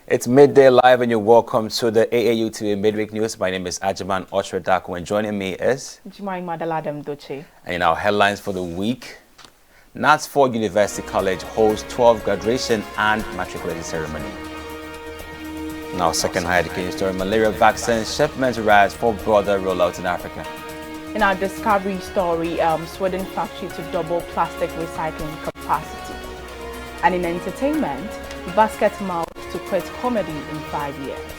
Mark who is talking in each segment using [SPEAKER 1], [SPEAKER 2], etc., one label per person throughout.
[SPEAKER 1] It's midday live and you're welcome to the AAU TV Midweek News. My name is Ajiman Ochredaku and joining me is
[SPEAKER 2] Jumai Madaladam Doche.
[SPEAKER 1] And our headlines for the week. Knatsford University College holds 12th graduation and matriculation ceremony. Now, second higher education story, malaria vaccine shipments rise for broader rollout in Africa.
[SPEAKER 2] In our discovery story, Sweden factory to double plastic recycling capacity. And in entertainment, basket mouth to quit comedy in 5 years.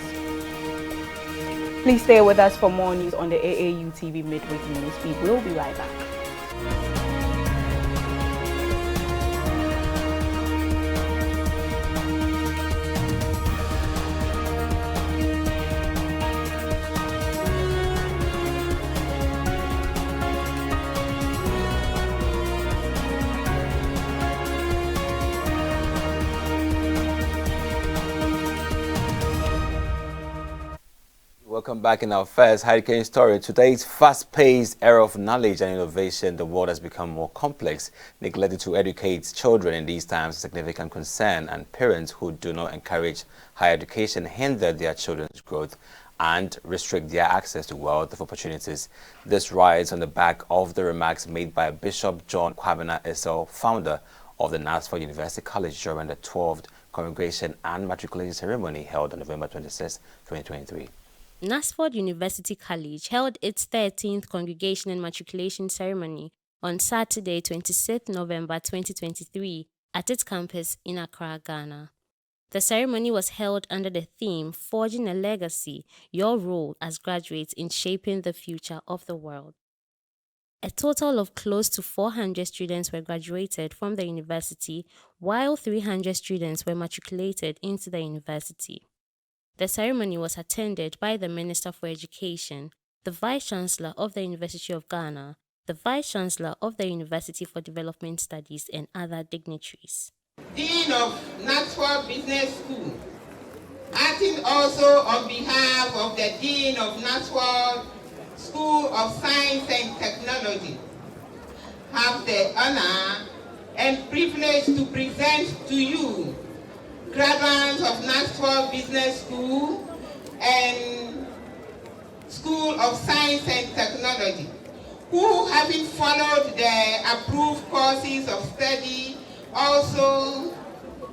[SPEAKER 2] Please stay with us for more news on the AAU TV Midweek News. We will be right back.
[SPEAKER 1] Welcome back in our first higher education story. Today's fast-paced era of knowledge and innovation, the world has become more complex. Neglecting to educate children in these times is a significant concern, and parents who do not encourage higher education hinder their children's growth and restrict their access to wealth of opportunities. This rides on the back of the remarks made by Bishop John Kwamina Issel, founder of the Knatsford University College, during the 12th Congregation and Matriculation Ceremony held on November 26, 2023.
[SPEAKER 3] Knatsford University College held its 13th Congregation and Matriculation Ceremony on Saturday, 26 November 2023 at its campus in Accra, Ghana. The ceremony was held under the theme, Forging a Legacy, Your Role as Graduates in Shaping the Future of the World. A total of close to 400 students were graduated from the university, while 300 students were matriculated into the university. The ceremony was attended by the Minister for Education, the Vice-Chancellor of the University of Ghana, the Vice-Chancellor of the University for Development Studies, and other dignitaries.
[SPEAKER 4] Dean of Knatsford Business School, acting also on behalf of the Dean of Knatsford School of Science and Technology, have the honor and privilege to present to you graduates of Knatsford Business School and School of Science and Technology, who, having followed the approved courses of study also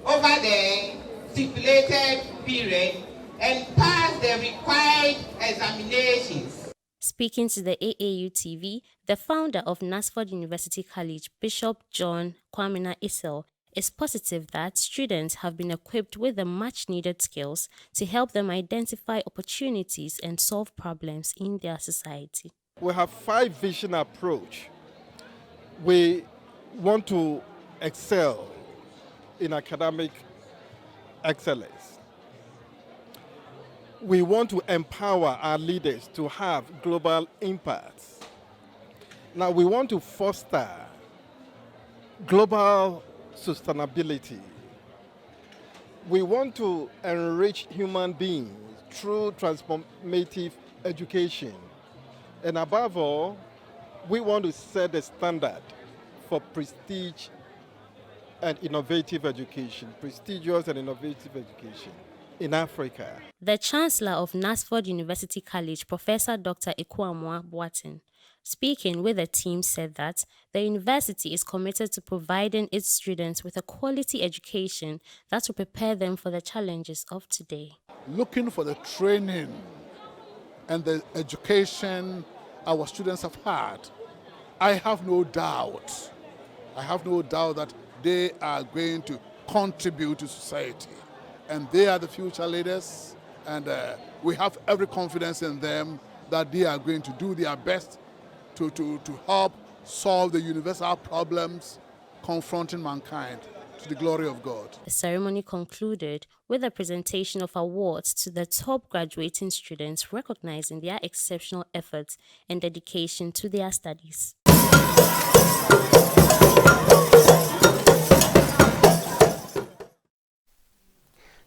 [SPEAKER 4] over the stipulated period and passed the required examinations.
[SPEAKER 3] Speaking to the AAU TV, the founder of Knatsford University College, Bishop John Kwamina Issel, is positive that students have been equipped with the much-needed skills to help them identify opportunities and solve problems in their society.
[SPEAKER 5] We have 5-vision approach. We want to excel in academic excellence. We want to empower our leaders to have global impacts. Now we want to foster global sustainability. We want to enrich human beings through transformative education. And above all, we want to set the standard for prestige and innovative education, prestigious and innovative education in Africa.
[SPEAKER 3] The Chancellor of Knatsford University College, Professor Dr. Ekwamwa Boateng, speaking with the team, said that the university is committed to providing its students with a quality education that will prepare them for the challenges of today.
[SPEAKER 6] Looking for the training and the education our students have had, I have no doubt that they are going to contribute to society. And they are the future leaders, and we have every confidence in them that they are going to do their best to help solve the universal problems confronting mankind to the glory of God.
[SPEAKER 3] The ceremony concluded with a presentation of awards to the top graduating students, recognizing their exceptional efforts and dedication to their studies.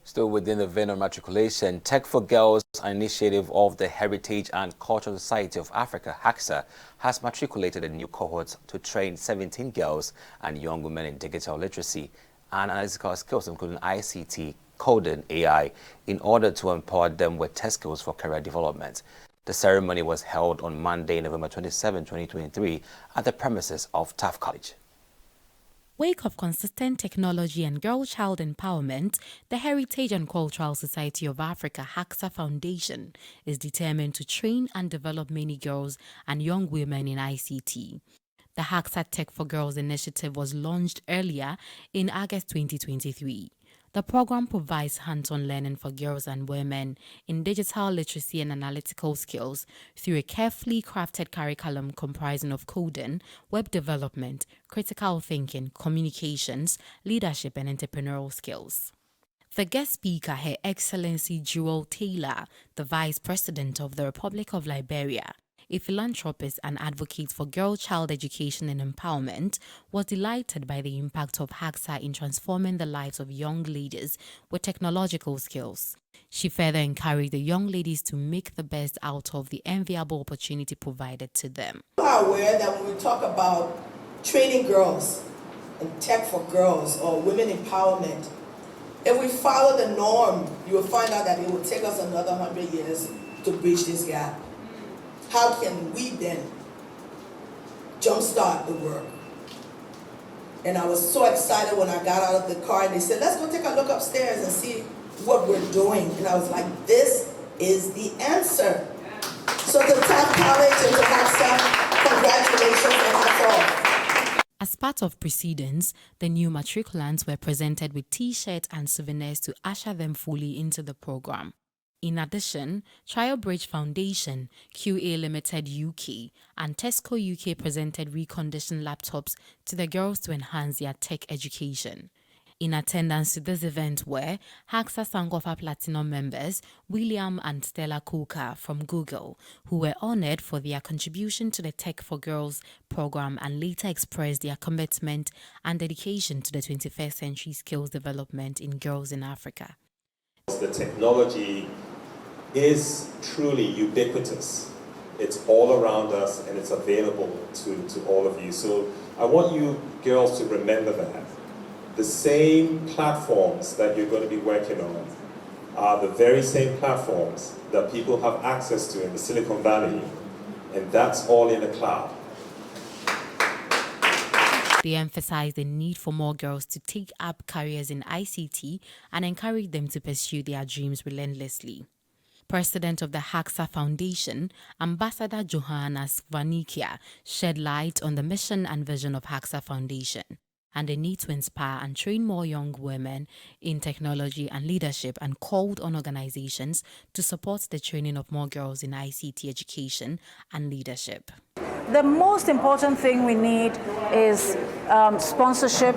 [SPEAKER 1] Still within the vein of matriculation, Tech for Girls, an initiative of the Heritage and Cultural Society of Africa, HACSA, has matriculated a new cohort to train 17 girls and young women in digital literacy and analytical skills, including ICT, coding, AI, in order to empower them with tech skills for career development. The ceremony was held on Monday, November 27, 2023, at the premises of Taft College.
[SPEAKER 7] Wake of consistent technology and girl-child empowerment, the Heritage and Cultural Society of Africa HACSA Foundation is determined to train and develop many girls and young women in ICT. The HACSA Tech for Girls initiative was launched earlier in August 2023. The program provides hands-on learning for girls and women in digital literacy and analytical skills through a carefully crafted curriculum comprising of coding, web development, critical thinking, communications, leadership, and entrepreneurial skills. The guest speaker, Her Excellency Jewel Taylor, the Vice President of the Republic of Liberia, a philanthropist and advocate for girl-child education and empowerment, was delighted by the impact of HACSA in transforming the lives of young ladies with technological skills. She further encouraged the young ladies to make the best out of the enviable opportunity provided to them.
[SPEAKER 8] You are aware that when we talk about training girls and tech for girls or women empowerment, if we follow the norm, you will find out that it will take us another 100 years to bridge this gap. How can we then jumpstart the work? And I was so excited when I got out of the car and they said, let's go take a look upstairs and see what we're doing. And I was like, this is the answer. So to Taft College and to HACSA, congratulations and hats off.
[SPEAKER 7] As part of proceedings, the new matriculants were presented with T-shirts and souvenirs to usher them fully into the program. In addition, TrialBridge Foundation, QA Limited UK, and Tesco UK presented reconditioned laptops to the girls to enhance their tech education. In attendance to this event were HACSA Sankofa Platinum members William and Stella Coker from Google, who were honored for their contribution to the Tech for Girls program and later expressed their commitment and dedication to the 21st century skills development in girls in Africa.
[SPEAKER 9] The technology is truly ubiquitous. It's all around us and it's available to all of you. So I want you girls to remember that. The same platforms that you're going to be working on are the very same platforms that people have access to in the Silicon Valley, and that's all in the cloud.
[SPEAKER 7] They emphasized the need for more girls to take up careers in ICT and encourage them to pursue their dreams relentlessly. President of the HACSA Foundation, Ambassador Johanna Svanikia, shed light on the mission and vision of HACSA Foundation and the need to inspire and train more young women in technology and leadership, and called on organizations to support the training of more girls in ICT education and leadership.
[SPEAKER 10] The most important thing we need is sponsorship.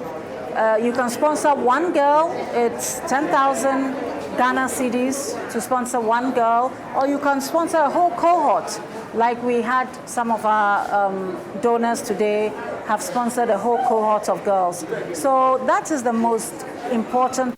[SPEAKER 10] You can sponsor one girl, it's 10,000 Ghana cedis to sponsor one girl, or you can sponsor a whole cohort, like we had some of our donors today have sponsored a whole cohort of girls. So that is the most important.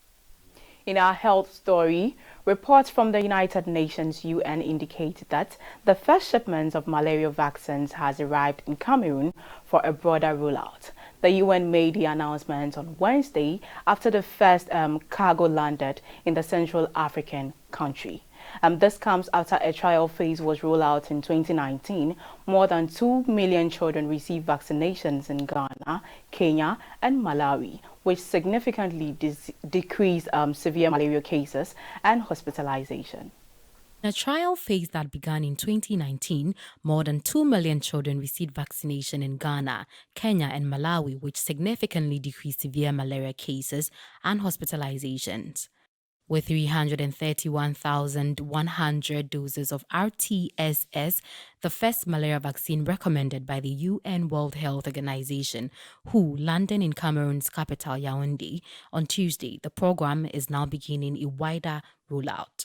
[SPEAKER 2] In our health story, reports from the United Nations UN indicate that the first shipment of malaria vaccines has arrived in Cameroon for a broader rollout. The UN made the announcement on Wednesday after the first cargo landed in the Central African country. This comes after a trial phase was rolled out in 2019. More than 2 million children received vaccinations in Ghana, Kenya, and Malawi, which significantly decreased severe malaria cases and hospitalization.
[SPEAKER 7] In a trial phase that began in 2019, more than 2 million children received vaccination in Ghana, Kenya, and Malawi, which significantly decreased severe malaria cases and hospitalizations. With 331,100 doses of RTSS, the first malaria vaccine recommended by the UN World Health Organization, WHO, landing in Cameroon's capital, Yaoundé, on Tuesday, the program is now beginning a wider rollout.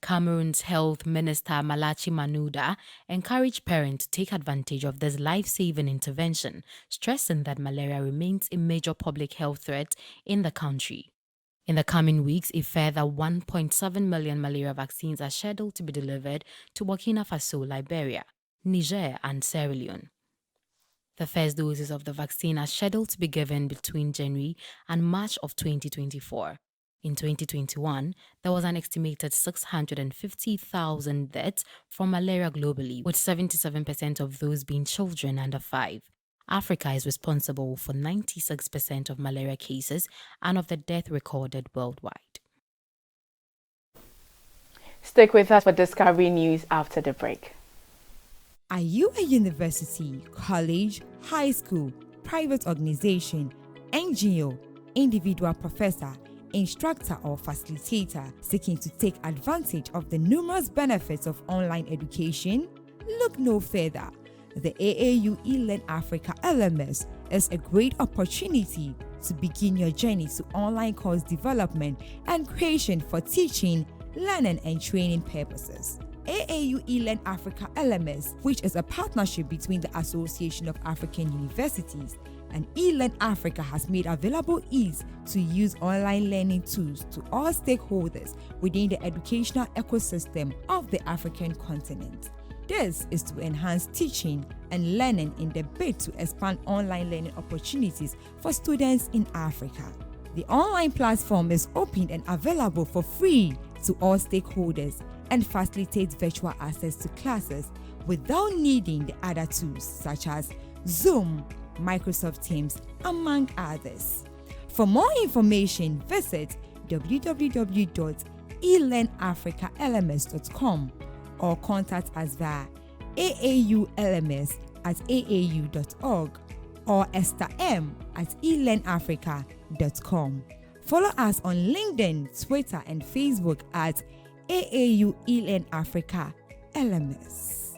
[SPEAKER 7] Cameroon's Health Minister Malachi Manuda encouraged parents to take advantage of this life-saving intervention, stressing that malaria remains a major public health threat in the country. In the coming weeks, a further 1.7 million malaria vaccines are scheduled to be delivered to Burkina Faso, Liberia, Niger, and Sierra Leone. The first doses of the vaccine are scheduled to be given between January and March of 2024. In 2021, there was an estimated 650,000 deaths from malaria globally, with 77% of those being children under 5. Africa is responsible for 96% of malaria cases and of the death recorded worldwide.
[SPEAKER 2] Stick with us for Discovery News after the break.
[SPEAKER 11] Are you a university, college, high school, private organization, NGO, individual professor, instructor or facilitator seeking to take advantage of the numerous benefits of online education? Look no further. The AAU eLearn Africa LMS is a great opportunity to begin your journey to online course development and creation for teaching, learning and training purposes. AAU eLearn Africa LMS, which is a partnership between the Association of African Universities and eLearn Africa, has made available ease to use online learning tools to all stakeholders within the educational ecosystem of the African continent. This is to enhance teaching and learning in the bid to expand online learning opportunities for students in Africa. The online platform is open and available for free to all stakeholders and facilitates virtual access to classes without needing the other tools such as Zoom, Microsoft Teams, among others. For more information, visit www.elearnafricalms.com or contact us via aaulms@aau.org or estherm@elearnafrica.com. Follow us on LinkedIn, Twitter, and Facebook at AAU eLearn Africa LMS.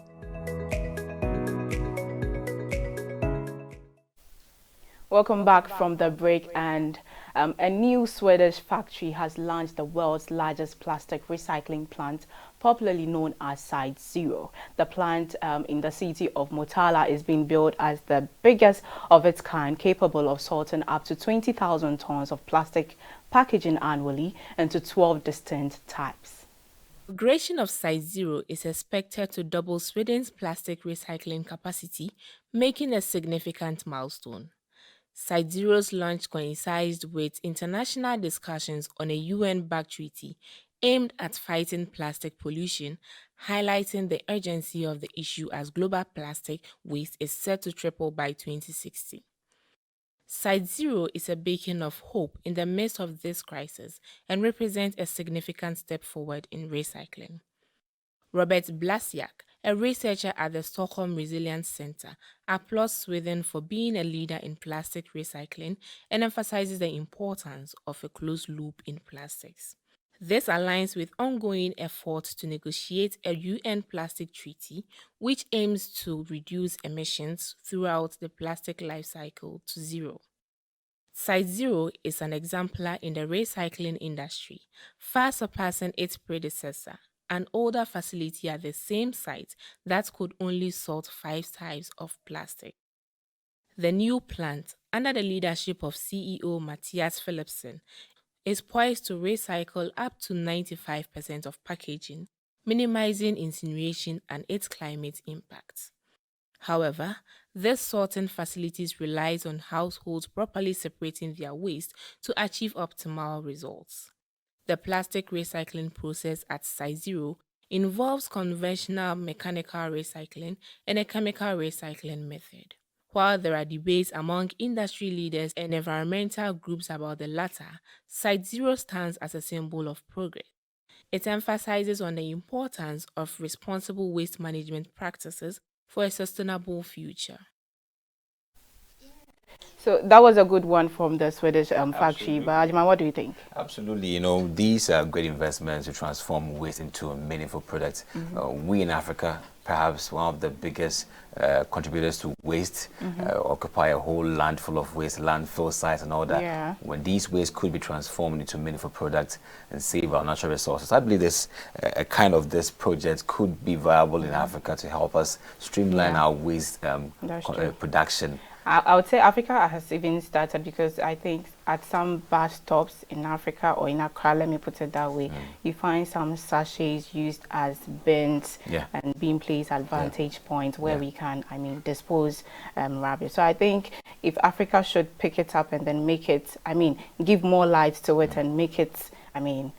[SPEAKER 2] Welcome back from the break, and a new Swedish factory has launched the world's largest plastic recycling plant, popularly known as Site Zero. The plant in the city of Motala is being built as the biggest of its kind, capable of sorting up to 20,000 tons of plastic packaging annually into 12 distinct types.
[SPEAKER 12] The inauguration of Site Zero is expected to double Sweden's plastic recycling capacity, making a significant milestone. Site Zero's launch coincides with international discussions on a UN-backed treaty aimed at fighting plastic pollution, highlighting the urgency of the issue as global plastic waste is set to triple by 2060. Site Zero is a beacon of hope in the midst of this crisis and represents a significant step forward in recycling. Robert Blasiak, a researcher at the Stockholm Resilience Center, applauds Sweden for being a leader in plastic recycling and emphasizes the importance of a closed loop in plastics. This aligns with ongoing efforts to negotiate a UN plastic treaty, which aims to reduce emissions throughout the plastic life cycle to zero. Site Zero is an exemplar in the recycling industry, far surpassing its predecessor, an older facility at the same site that could only sort 5 types of plastic. The new plant, under the leadership of CEO Matthias Philipson, is poised to recycle up to 95% of packaging, minimizing incineration and its climate impact. However, this sorting facilities relies on households properly separating their waste to achieve optimal results. The plastic recycling process at Site Zero involves conventional mechanical recycling and a chemical recycling method. While there are debates among industry leaders and environmental groups about the latter, Site Zero stands as a symbol of progress. It emphasizes on the importance of responsible waste management practices for a sustainable future.
[SPEAKER 2] So that was a good one from the Swedish factory. But Ajima, what do you think?
[SPEAKER 1] Absolutely. You know, these are great investments to transform waste into a meaningful product. We in Africa, perhaps one of the biggest contributors to waste, occupy a whole land full of waste, landfill sites and all that.
[SPEAKER 2] Yeah.
[SPEAKER 1] When these waste could be transformed into meaningful products and save our natural resources, I believe this this project could be viable in Africa to help us streamline our waste production.
[SPEAKER 2] I would say Africa has even started, because I think at some bus stops in Africa or in Accra, let me put it that way, you find some sachets used as bins and being placed at vantage points where we can, I mean, dispose rubbish. So I think if Africa should pick it up and then make it, I mean, give more light to it and make it, I mean,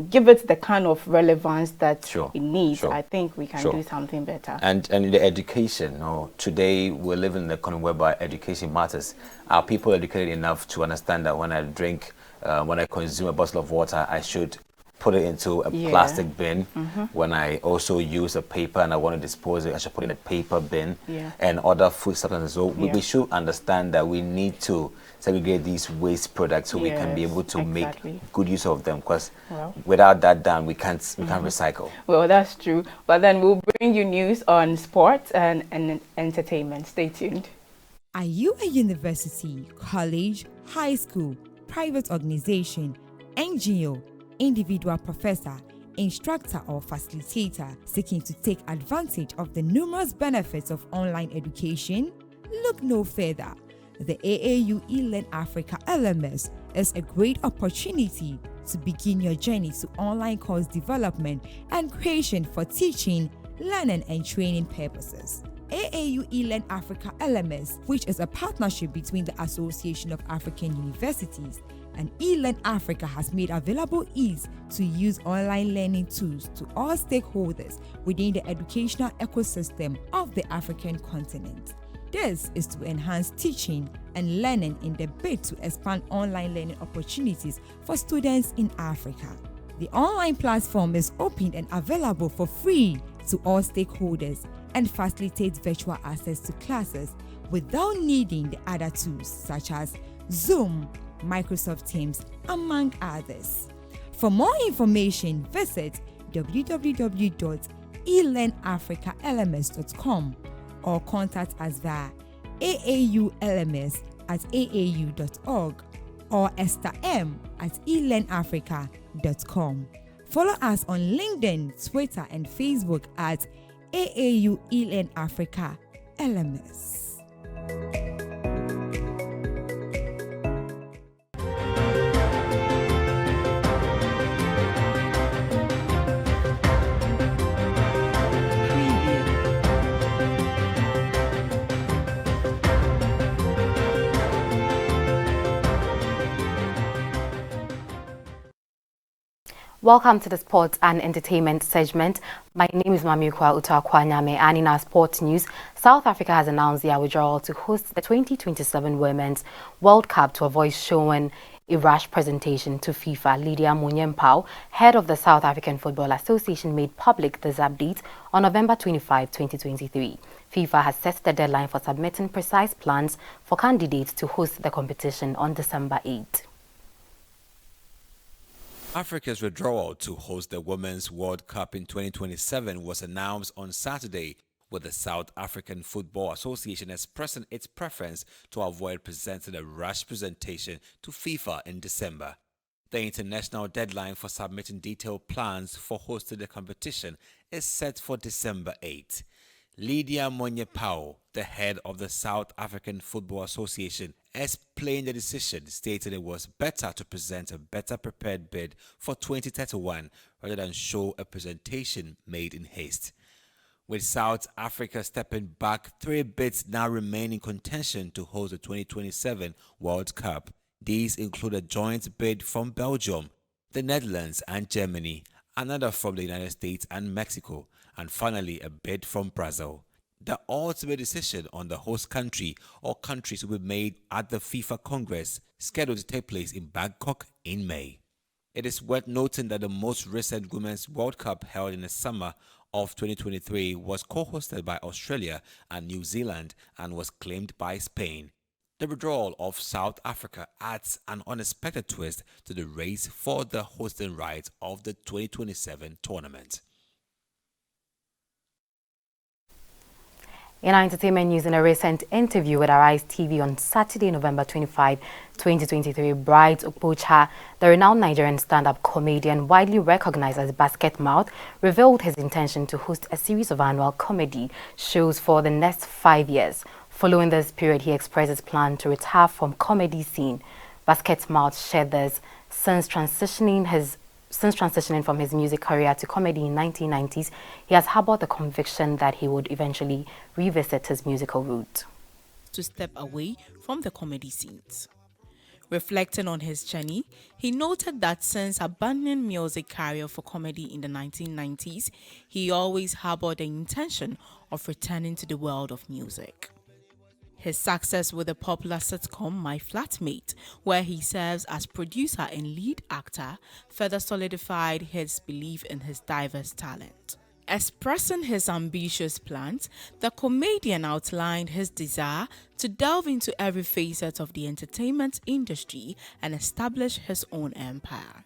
[SPEAKER 2] give it the kind of relevance that it needs. I think we can do something better.
[SPEAKER 1] And the education, today we live in an economy whereby education matters. Are people educated enough to understand that when I drink, when I consume a bottle of water, I should put it into a plastic bin? When I also use a paper and I want to dispose it, I should put it in a paper bin, and other food substances. So we should understand that we need to segregate these waste products so we can be able to make good use of them, because without that done, we can't recycle.
[SPEAKER 2] Well, that's true. But then we'll bring you news on sports and entertainment. Stay tuned.
[SPEAKER 11] Are you a university, college, high school, private organization, NGO, individual professor, instructor or facilitator seeking to take advantage of the numerous benefits of online education? Look no further. The AAU eLearn Africa LMS is a great opportunity to begin your journey to online course development and creation for teaching, learning and training purposes. AAU eLearn Africa LMS, which is a partnership between the Association of African Universities and eLearn Africa, has made available ease to use online learning tools to all stakeholders within the educational ecosystem of the African continent. This is to enhance teaching and learning in the bid to expand online learning opportunities for students in Africa. The online platform is open and available for free to all stakeholders and facilitates virtual access to classes without needing the other tools such as Zoom, Microsoft Teams, among others. For more information, visit www.elearnafricalms.com or contact us via aaulms@aau.org or estherm@elearnafrica.com. Follow us on LinkedIn, Twitter, and Facebook at AAU eLearn Africa LMS.
[SPEAKER 13] Welcome to the Sports and Entertainment segment. My name is Mamiukwa Utakwanyame, and in our sports news, South Africa has announced their withdrawal to host the 2027 Women's World Cup to avoid showing a rash presentation to FIFA. Lydia Munyempao, head of the South African Football Association, made public this update on November 25, 2023. FIFA has set the deadline for submitting precise plans for candidates to host the competition on December 8.
[SPEAKER 1] Africa's withdrawal to host the Women's World Cup in 2027 was announced on Saturday, with the South African Football Association expressing its preference to avoid presenting a rush presentation to FIFA in December. The international deadline for submitting detailed plans for hosting the competition is set for December 8. Lydia Munyempao, the head of the South African Football Association, explained the decision, stating it was better to present a better prepared bid for 2031 rather than show a presentation made in haste. With South Africa stepping back, 3 bids now remain in contention to host the 2027 World Cup. These include a joint bid from Belgium, the Netherlands and Germany, another from the United States and Mexico, and finally a bid from Brazil. The ultimate decision on the host country or countries will be made at the FIFA Congress, scheduled to take place in Bangkok in May. It is worth noting that the most recent Women's World Cup, held in the summer of 2023, was co-hosted by Australia and New Zealand and was claimed by Spain. The withdrawal of South Africa adds an unexpected twist to the race for the hosting rights of the 2027 tournament.
[SPEAKER 13] In our entertainment news, in a recent interview with Arise TV on Saturday, November 25, 2023, Bright Okpocha, the renowned Nigerian stand-up comedian widely recognized as Basket Mouth, revealed his intention to host a series of annual comedy shows for the next 5 years, Following this period, he expressed his plan to retire from comedy scene. Basketmouth shared this since transitioning from his music career to comedy in 1990s, he has harbored the conviction that he would eventually revisit his musical route.
[SPEAKER 14] To step away from the comedy scenes. Reflecting on his journey, he noted that since abandoning music career for comedy in the 1990s, he always harbored the intention of returning to the world of music. His success with the popular sitcom My Flatmate, where he serves as producer and lead actor, further solidified his belief in his diverse talent. Expressing his ambitious plans, the comedian outlined his desire to delve into every facet of the entertainment industry and establish his own empire.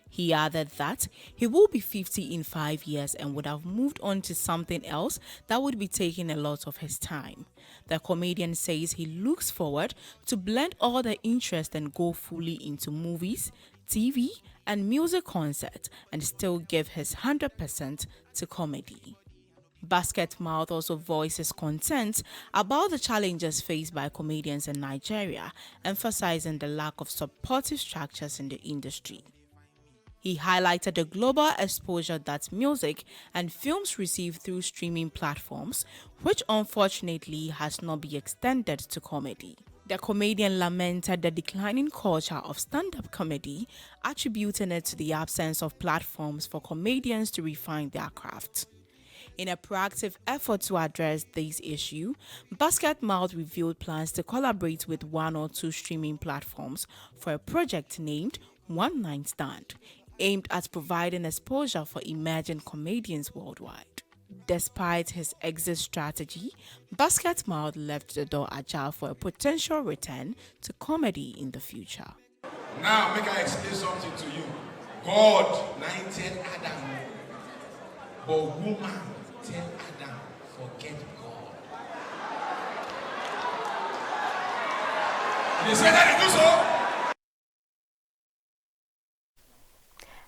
[SPEAKER 14] He added that he will be 50 in 5 years and would have moved on to something else that would be taking a lot of his time. The comedian says he looks forward to blend all the interest and go fully into movies, TV, and music concerts and still give his 100% to comedy. Basketmouth also voices concern about the challenges faced by comedians in Nigeria, emphasizing the lack of supportive structures in the industry. He highlighted the global exposure that music and films receive through streaming platforms, which unfortunately has not been extended to comedy. The comedian lamented the declining culture of stand-up comedy, attributing it to the absence of platforms for comedians to refine their craft. In a proactive effort to address this issue, Basketmouth revealed plans to collaborate with 1 or 2 streaming platforms for a project named One Night Stand, aimed at providing exposure for emerging comedians worldwide. Despite his exit strategy, Basketmouth left the door ajar for a potential return to comedy in the future.
[SPEAKER 15] Now, make I explain something to you. God, 19 Adam, but woman, tell Adam, forget God. They say that they do so.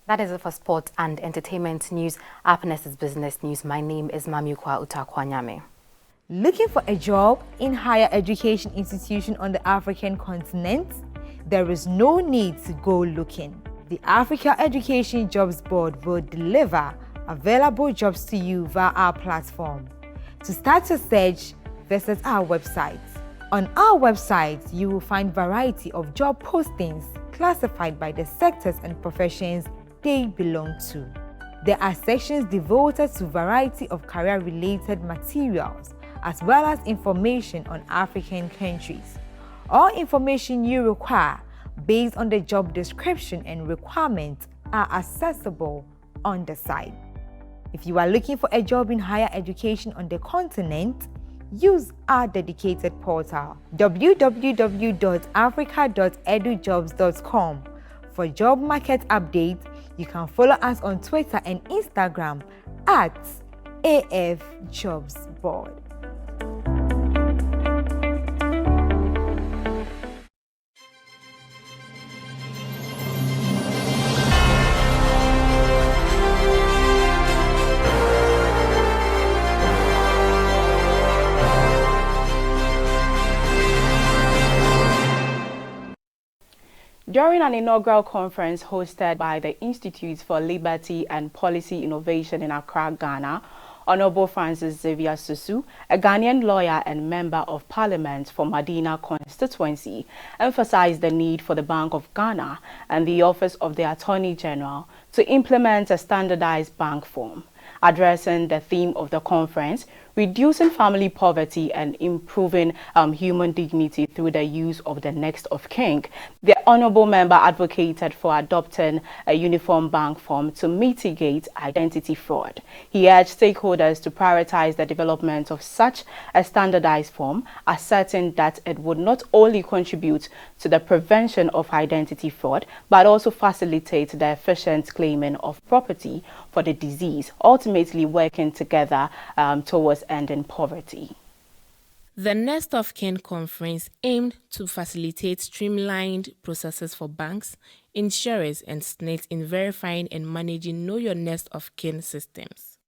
[SPEAKER 13] That is it for sports and entertainment news. Up next is business news. My name is Mamikwa Utakwanyame.
[SPEAKER 11] Looking for a job in higher education institution on the African continent? There is no need to go looking. The Africa Education Jobs Board will deliver available jobs to you via our platform. To start your search, visit our website. On our website, you will find variety of job postings classified by the sectors and professions they belong to. There are sections devoted to variety of career-related materials as well as information on African countries. All information you require based on the job description and requirements are accessible on the site. If you are looking for a job in higher education on the continent, use our dedicated portal www.africa.edujobs.com. For job market updates, you can follow us on Twitter and Instagram at AF Jobs Board.
[SPEAKER 2] During an inaugural conference hosted by the Institute for Liberty and Policy Innovation in Accra, Ghana, Honorable Francis Xavier Susu, a Ghanaian lawyer and member of Parliament for Madina constituency, emphasized the need for the Bank of Ghana and the Office of the Attorney General to implement a standardized bank form. Addressing the theme of the conference, reducing family poverty and improving human dignity through the use of the next of kin, the honorable member advocated for adopting a uniform bank form to mitigate identity fraud. He urged stakeholders to prioritize the development of such a standardized form, asserting that it would not only contribute to the prevention of identity fraud, but also facilitate the efficient claiming of property for the disease, ultimately working together towards ending poverty.
[SPEAKER 12] The Next of Kin conference aimed to facilitate streamlined processes for banks, insurers, and SNITs in verifying and managing Know Your Next of Kin systems.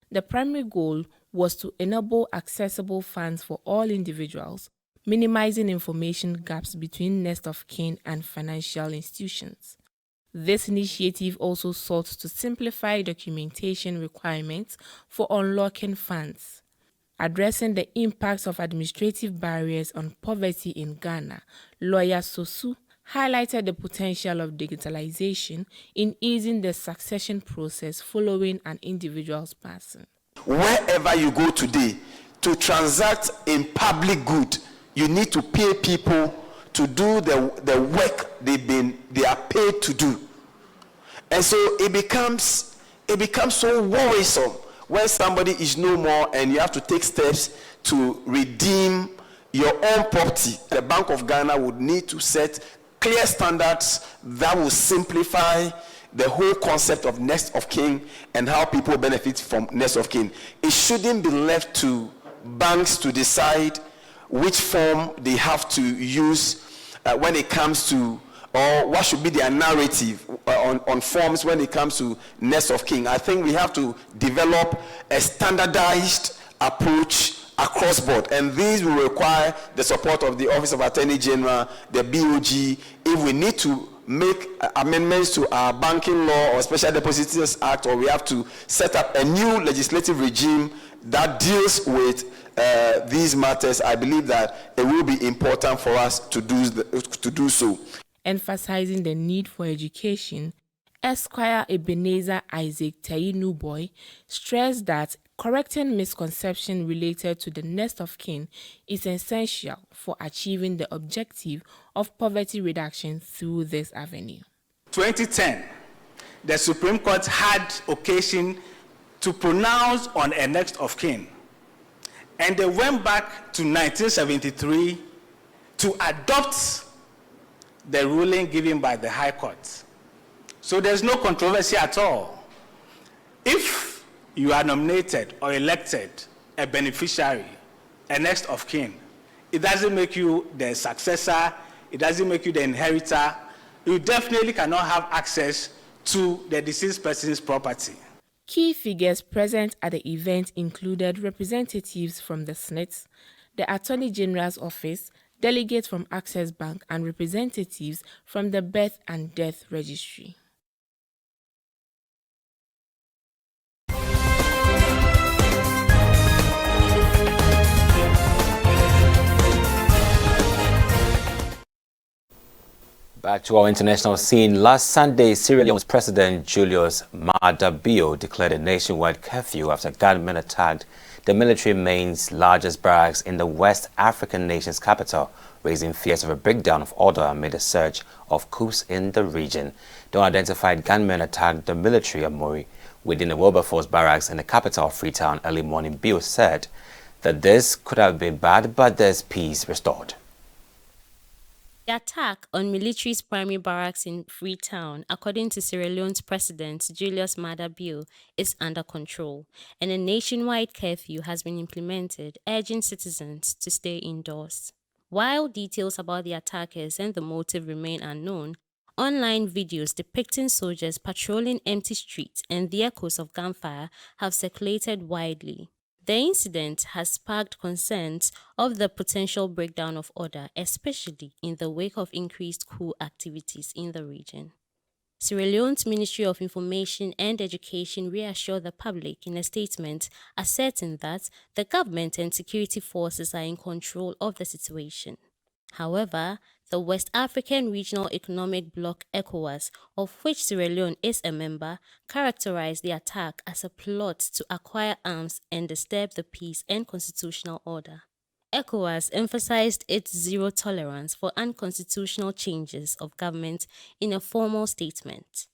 [SPEAKER 12] The primary goal was to enable accessible funds for all individuals, minimizing information gaps between next of kin and financial institutions. This initiative also sought to simplify documentation requirements for unlocking funds. Addressing the impacts of administrative barriers on poverty in Ghana, lawyer Sosu highlighted the potential of digitalization in easing the succession process following an individual's passing.
[SPEAKER 16] Wherever you go today, to transact in public good, you need to pay people to do the work they are paid to do. And so it becomes so worrisome when somebody is no more and you have to take steps to redeem your own property. The Bank of Ghana would need to set clear standards that will simplify the whole concept of next of kin and how people benefit from next of kin. It shouldn't be left to banks to decide which form they have to use when it comes to, or what should be their narrative on forms when it comes to next of kin. I think we have to develop a standardized approach across board, and these will require the support of the Office of Attorney General, the BOG. If we need to make amendments to our banking law or Special Depositors Act, or we have to set up a new legislative regime that deals with these matters, I believe that it will be important for us to do so.
[SPEAKER 12] Emphasizing the need for education, Esquire Ebenezer Isaac Tayinuboy stressed that correcting misconception related to the next of kin is essential for achieving the objective of poverty reduction through this avenue.
[SPEAKER 17] 2010, the Supreme Court had occasion to pronounce on a next of kin, and they went back to 1973 to adopt the ruling given by the High Court. So there's no controversy at all. If you are nominated or elected a beneficiary, a next of kin, it doesn't make you the successor, it doesn't make you the inheritor. You definitely cannot have access to the deceased person's property.
[SPEAKER 12] Key figures present at the event included representatives from the SNITs, the Attorney General's Office, delegates from Access Bank, and representatives from the Birth and Death Registry.
[SPEAKER 1] Back to our international scene. Last Sunday, Sierra Leone's President Julius Maada Bio declared a nationwide curfew after gunmen attacked the military main's largest barracks in the West African nation's capital, raising fears of a breakdown of order amid a surge of coups in the region. The unidentified gunmen attacked the military armory within the Wilberforce barracks in the capital of Freetown early morning. Bio said that this could have been bad, but there's peace restored.
[SPEAKER 3] The attack on military's primary barracks in Freetown, according to Sierra Leone's President Julius Maada Bio, is under control, and a nationwide curfew has been implemented, urging citizens to stay indoors. While details about the attackers and the motive remain unknown, online videos depicting soldiers patrolling empty streets and the echoes of gunfire have circulated widely. The incident has sparked concerns of the potential breakdown of order, especially in the wake of increased coup activities in the region. Sierra Leone's Ministry of Information and Education reassured the public in a statement asserting that the government and security forces are in control of the situation. However, the West African Regional Economic Bloc ECOWAS, of which Sierra Leone is a member, characterized the attack as a plot to acquire arms and disturb the peace and constitutional order. ECOWAS emphasized its zero tolerance for unconstitutional changes of government in a formal statement.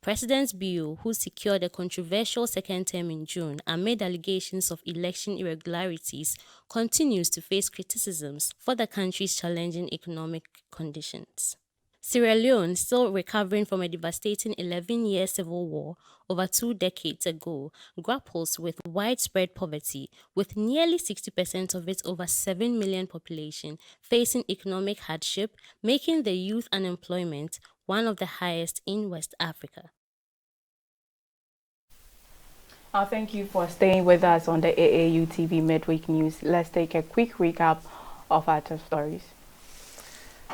[SPEAKER 3] President Bio, who secured a controversial second term in June amid allegations of election irregularities, continues to face criticisms for the country's challenging economic conditions. Sierra Leone, still recovering from a devastating 11-year civil war over 2 decades ago, grapples with widespread poverty, with nearly 60% of its over 7 million population facing economic hardship, making the youth unemployment one of the highest in West Africa.
[SPEAKER 2] Thank you for staying with us on the AAU TV Midweek News. Let's take a quick recap of our top stories.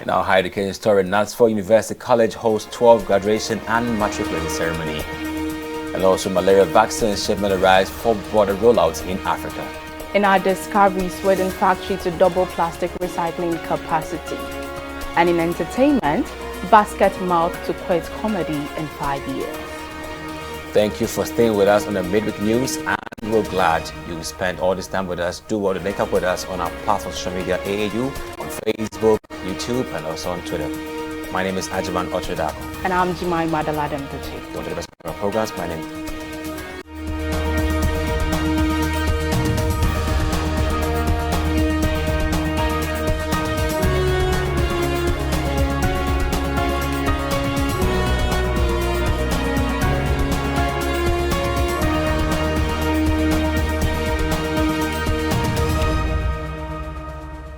[SPEAKER 1] In our higher education story, Knoxville University College hosts 12th graduation and matriculation ceremony. And also malaria vaccine shipment arrives for broader rollouts in Africa.
[SPEAKER 2] In our discovery, Sweden factory to double plastic recycling capacity. And in entertainment, Basket mouth to quit comedy in 5 years.
[SPEAKER 1] Thank you for staying with us on the Midweek News, and we're glad you spent all this time with us. Do well to link up with us on our platform social media, AAU, on Facebook, YouTube, and also on Twitter. My name is Ajiman Otredako.
[SPEAKER 2] And I'm Jimai Madaladem Duchi.
[SPEAKER 1] Don't do the rest of our programs. My name is